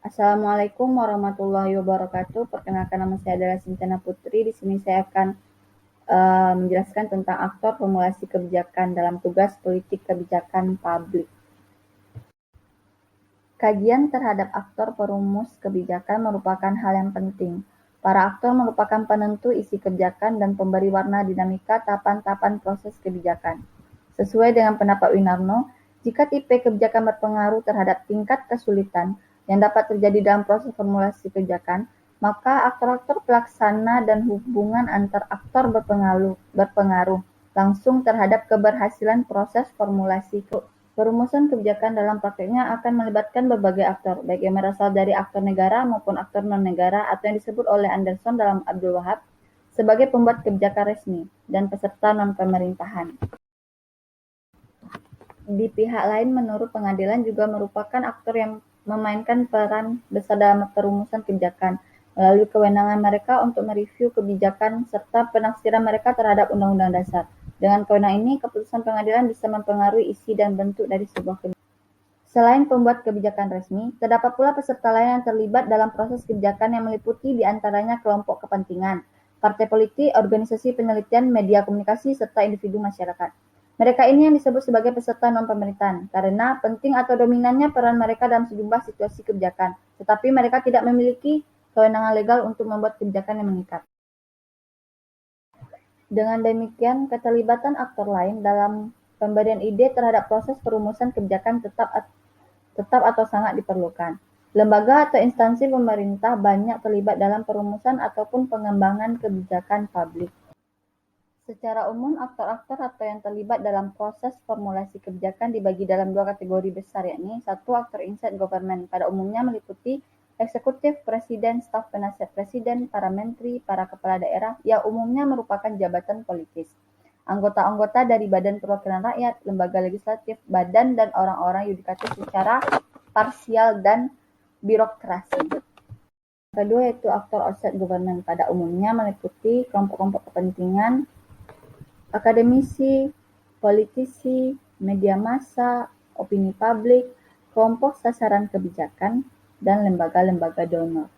Assalamualaikum warahmatullahi wabarakatuh. Perkenalkan, nama saya adalah Sintana Putri. Di sini saya akan menjelaskan tentang aktor formulasi kebijakan dalam tugas politik kebijakan publik. Kajian terhadap aktor perumus kebijakan merupakan hal yang penting. Para aktor merupakan penentu isi kebijakan dan pemberi warna dinamika tahapan-tahapan proses kebijakan. Sesuai dengan pendapat Winarno, jika tipe kebijakan berpengaruh terhadap tingkat kesulitan yang dapat terjadi dalam proses formulasi kebijakan, maka aktor-aktor pelaksana dan hubungan antar aktor berpengaruh langsung terhadap keberhasilan proses formulasi kebijakan. Perumusan kebijakan dalam prakteknya akan melibatkan berbagai aktor, baik yang berasal dari aktor negara maupun aktor non-negara atau yang disebut oleh Anderson dalam Abdul Wahab sebagai pembuat kebijakan resmi dan peserta non-pemerintahan. Di pihak lain, menurut pengadilan juga merupakan aktor yang memainkan peran besar dalam perumusan kebijakan melalui kewenangan mereka untuk mereview kebijakan serta penafsiran mereka terhadap Undang-Undang Dasar. Dengan kewenangan ini, keputusan pengadilan bisa mempengaruhi isi dan bentuk dari sebuah kebijakan. Selain pembuat kebijakan resmi, terdapat pula peserta lain yang terlibat dalam proses kebijakan yang meliputi di antaranya kelompok kepentingan, partai politik, organisasi penelitian, media komunikasi, serta individu masyarakat. Mereka ini yang disebut sebagai peserta non-pemerintahan, karena penting atau dominannya peran mereka dalam sejumlah situasi kebijakan, tetapi mereka tidak memiliki kewenangan legal untuk membuat kebijakan yang mengikat. Dengan demikian, keterlibatan aktor lain dalam pemberian ide terhadap proses perumusan kebijakan tetap atau sangat diperlukan. Lembaga atau instansi pemerintah banyak terlibat dalam perumusan ataupun pengembangan kebijakan publik. Secara umum, aktor-aktor atau yang terlibat dalam proses formulasi kebijakan dibagi dalam dua kategori besar, yakni satu, aktor inside government, pada umumnya meliputi eksekutif, presiden, staf penasihat presiden, para menteri, para kepala daerah, yang umumnya merupakan jabatan politis. Anggota-anggota dari Badan Perwakilan Rakyat, lembaga legislatif, badan dan orang-orang yudikatif secara parsial dan birokrasi. Kedua yaitu aktor outside government, pada umumnya meliputi kelompok-kelompok kepentingan, akademisi, politisi, media massa, opini publik, kelompok sasaran kebijakan, dan lembaga-lembaga donor.